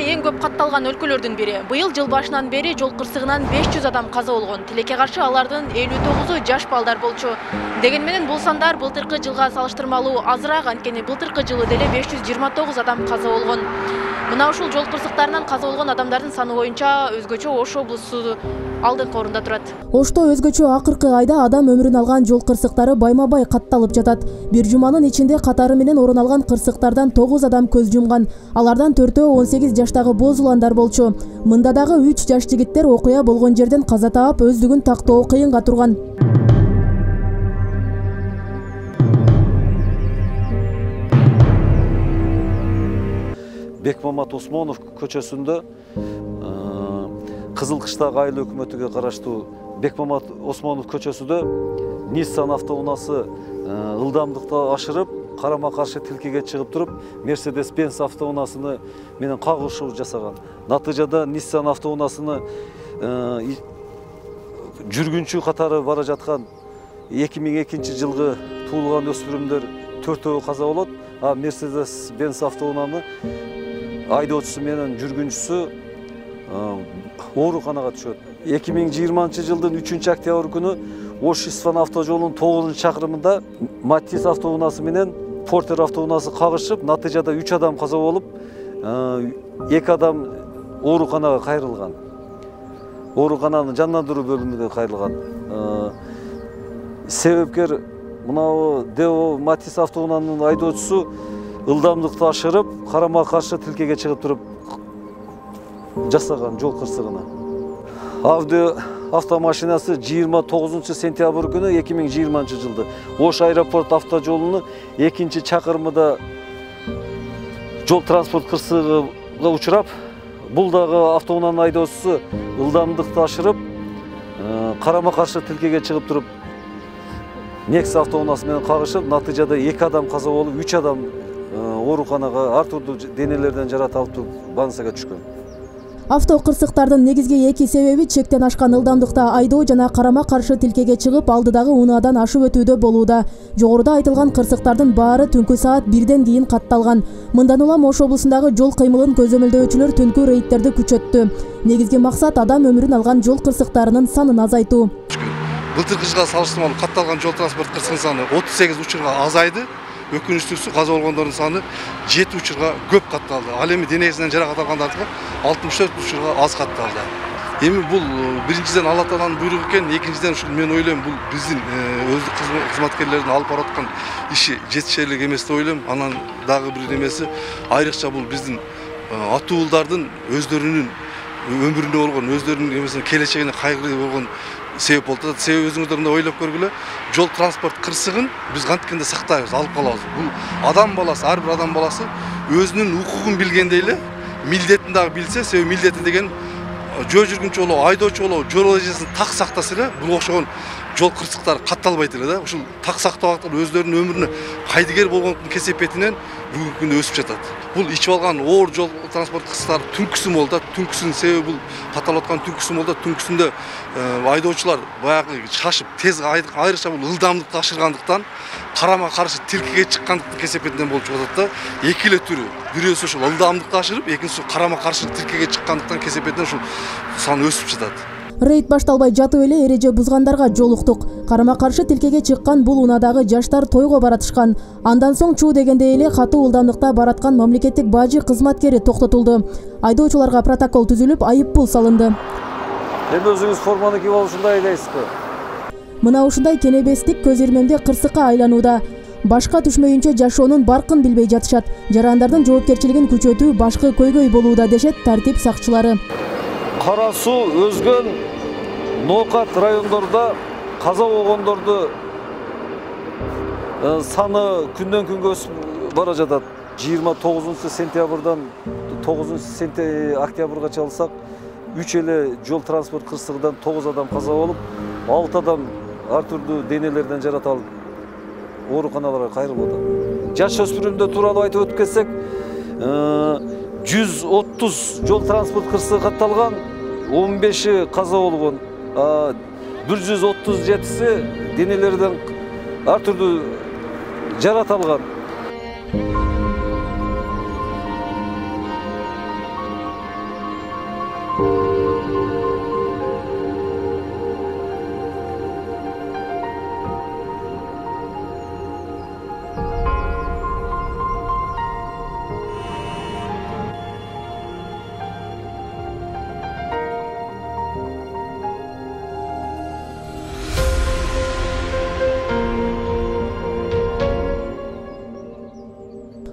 эң көп катталган өлкөлөрдүн бири. Быйыл жыл башынан бери жол кырсыгынан 500 адам каза болгон. Тилекке каршы алардын 59-у жаш балдар болчу. Деген менен бул сандар былтыркы жылга салыштырмалуу азыраак, анткени былтыркы жылы деле 529 адам каза болгон. Мына ушул жол кырсыктарынан каза болгон адамдардын саны боюнча өзгөчө Ош облусу алдыңкы орунда турат. Ошто өзгөчө акыркы айда адам өмүрүн алган жол кырсыктары байма-бай катталып жатат. Бир жуманын ичинде катары менен орун алган кырсыктардан 9 адам көз жумган. Алардан 4-өө 18 жаштагы боз уландар болчу. Мында дагы 3 жаш жигиттер окуя болгон жерден каза таап, өздүгүн тактоо кыйынга турган. Бекмамат Осмонов көчөсүндө Кызылкыштагы айыл өкмөтүгө караштуу Бекмамат Осмонов көчөсүндө Nissan автоунаасы ылдамдыкты ашырып, карама-каршы тилкеге чыгып туруп, Mercedes-Benz автоунасыны менен кагышуу жасаган. Натыйжада Nissan автоунасыны жүргүнчү катары бара жаткан 2002 жылгы туулган өспүрүмдөр 4-өө каза болот, а Mercedes-Benz автоунаны айдоочусу менен жүргүнчүсү ооруканага түшөт. 2020 жылдын 3 октябрь күнү Ош-Исфан автожолунун 9-чакырымында Матис автоунасы менен Портер автоунасы кагышып, натыйжада 3 адам каза болуп, 2 адам ооруканага кайрылган. Оорукананын жандандыруу бөлүмүнө кайрылган. Себепкер мынау Део Матис автоунаанын айдоочусу ылдамдыкты ашырып, карама-каршы тилкеге чыгып туруп жасаган жол кырсыгына. Авди автомашинасы 29 сентябрь күнү 2020 жылды Ош аэропорт автожолунун 2-чакырымында жол транспорт кырсыгына учурап, бул дагы автоунаанын айдоочусу ылдамдыкты ашырып, карама-каршы тилкеге чыгып туруп Nexia автоунасы менен кагышып, натыйжада 2 адам каза болуп, 3 адам ооруканага ар түрдүү денелерден жаракат алып больницага түшкөн. Авто кырсыктардын негизги 2 себеби чектен ашкан ылдамдыкта айдоо жана карама-каршы тилкеге чыгып, алдыдагы унаадан ашып өтүүдө болууда. Жогоруда айтылган кырсыктардын баары түнкү саат 1ден кийин катталган. Мындан улам Ош облусундагы жол кыймылын көзөмөлдөөчүлөр түнкү рейдтерди күчөттү. Негизги максат адам өмүрүн алган жол кырсыктарынын санын азайтуу. Былтыркы жылга салыштырмалуу катталган жол транспорт кырсыгынын саны 38 учурга азайды. Өкүнүчтүүсү каза болгондордун саны 7 учурга көп катталды. Ал эми денесинен жаракат алгандардын 64 учурга аз катталды. Эми бул биринчиден Алла Тааланын буйругу экен, экинчиден ушул мен ойлойм бул биздин өздүк кызматкерлердин алып бараткан иши жетишерлик эмес деп ойлойм. Анан дагы бир немеси, айрыкча бул биздин атуулдардын өздөрүнүн өмүрүнө болгон, өздөрүнүн эмесине келечегине кайгыруу болгон себеп болду. Себеби өзүңүздөр мындай ойлоп көргүлө, жол транспорт кырсыгын биз канткенде сактайбыз, алып калабыз. Бул адам баласы, ар бир адам баласы өзүнүн укугун билгендей эле милдетин дагы билсе, себеби милдети деген жөө жүргүнчү болобу, айдоочу болобу, жол эрежесин так сактаса эле бул окшогон жол кырсыктары катталбайт эле да. Ушул так сактоо аркылуу өздөрүнүн өмүрүнө кайдыгер болгондун кесепетинен бүгүнкү күндө өсүп жатат. Бул ичип алган оор жол транспорт кырсыктары түнкүсүн болду да. Түнкүсүнүн себеби бул катталып аткан түнкүсүн болду да. Түнкүсүндө айдоочулар баягы шашып, тез айрыкча бул ылдамдыкты ашыргандыктан, карама-каршы тилкеге чыккандыктын кесепетинен болуп жатат да. Эки эле түрү. Бирөөсү ушул ылдамдыкты ашырып, экинчиси карама-каршы тилкеге чыккандыктан кесепетинен ушул сан өсүп жатат. Рейд башталбай жатып эле эреже бузгандарга жолуктук. Карама-каршы тилкеге чыккан бул унаадагы жаштар тойго баратышкан. Андан соң чуу дегендей эле катуу ылдамдыкта бараткан мамлекеттик бажы кызматкери токтотулду. Айдоочуларга протокол түзүлүп, айып пул салынды. Эми өзүңүз форманы кийип алышындай элейсизби? Мына ушундай кенебестик көз ирмемде кырсыкка айланууда. Башка түшмөйүнчө жашоонун баркын билбей жатышат. Жарандардын жоопкерчилигин күчөтүү башкы көйгөй болууда дешет тартип сакчылары. Кара суу өзгөн Ноокат райондордо каза болгондорду саны күндөн күнгө өсүп бара жатат. 29 сентябрдан 9 октябрга чалсак 3 эле жол транспорт кырсыгынан 9 адам каза болуп, 6 адам ар түрдүү денелерден жаракат алып ооруканаларга кайрылып атат. Жаш өспүрүмдөр тууралуу айтып өтүп кетсек, 130 жол транспорт кырсыгы катталган, 15-и каза болгон, 137-си денелерден ар түрдүү жаракат алган.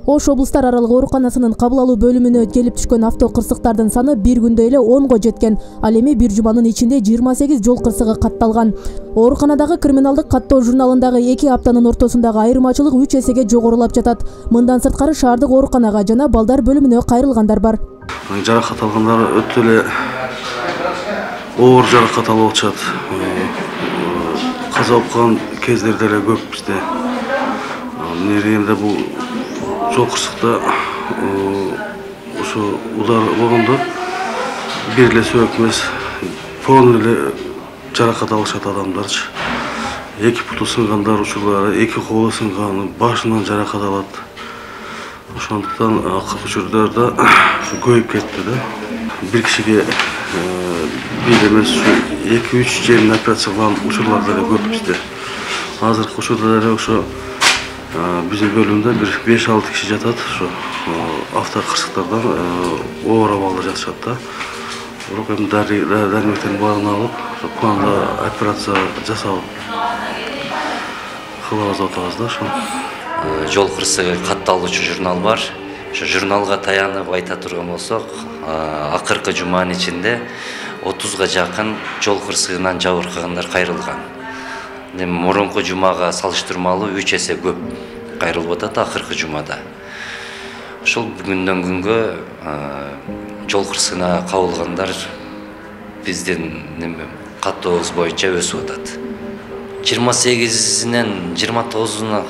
Ош облустар аралык ооруканасынын кабыл алуу бөлүмүнө келип түшкөн автокырсыктардын саны бир күндө эле 10го жеткен. Ал эми бир жуманын ичинде 28 жол кырсыгы катталган. Ооруканадагы криминалдык каттоо журналындагы 2 аптанын ортосундагы айырмачылык 3 эсеге жогорулап жатат. Мындан сырткары шаардык ооруканага жана балдар бөлүмүнө кайрылгандар бар. Жаракат алгандар өтө эле оор жаракат алып атышат. Каза болгон кездер деле көп бизде. Нерегенде бул жол кырсыкта ошо удар болгондо бир эле сөйөк эмес, полный эле жаракат алышат адамдарчы. Эки буту сынгандар учурлары, эки колу сынган, башынан жаракат алат. Ошондуктан акыркы учурларда көбөйүп кетти да. Бир кишиге бир эмес 2-3 жерин операция кылган учурлар деле көп бизде. Азыркы учурда деле ошо биздин бөлүмдө бир 5-6 киши жатат, ошо автокырсыктардан оор абалда жатышат да. Бирок эми дармектердин баарын алып, планда операция жасап кылабыз атабыз да ошо. Жол кырсыгы катталуучу журнал бар. Ошо журналга таянып айта турган болсок, акыркы жуманын ичинде 30га жакын жол кырсыгынан жабыркагандар кайрылган. Мурунку жумага салыштырмалуу 3 эсе көп кайрылып атат акыркы жумада. Ошол күндөн күнгө жол кырсыгына кабылгандар биздин каттообуз боюнча өсүп атат. 28-нен 29-уна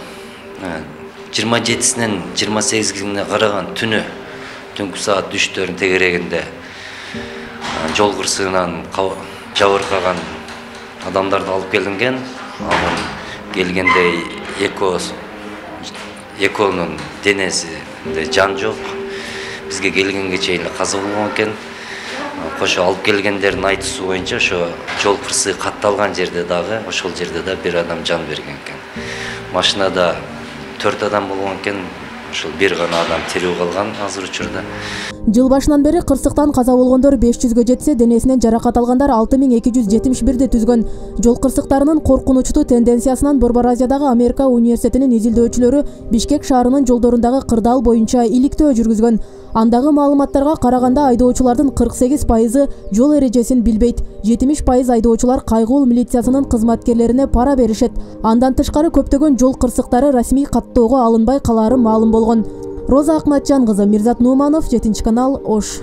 27-синен 28-гине караган түнкү саат 3-төрүн тегерегинде жол кырсыгынан жабыркаган адамдарды алып келинген. Анан келгенде экөөнүн денесинде жан жок. Бизге келгенге чейин каза болгон экен. Кошо алып келгендердин айтуусу боюнча ошо жол кырсыгы катталган жерде дагы, ошол жерде да бир адам жан берген экен. Машинада 4 адам болгон экен. Ошол бир гана адам тирүү калган азыр учурда. Жыл башынан бери кырсыктан каза болгондор 500гө жетсе, денесинен жаракат алгандар 6271ди түзгөн. Жол кырсыктарынын коркунучтуу тенденциясынан Борбор Азиядагы Америка университетинин изилдөөчүлөрү Бишкек шаарынын жолдорундагы кырдаал боюнча иликтөө жүргүзгөн. Андагы маалыматтарга караганда айдоочулардын 48% жол эрежесин билбейт. 70% айдоочулар кайгыл милициясынын кызматкерлерине пара беришет. Андан тышкары көптөгөн жол кырсыктары расмий каттоого алынбай калаары маалым болгон. Роза Акматжан кызы, Мирзат Нуманов, 7 канал, Ош.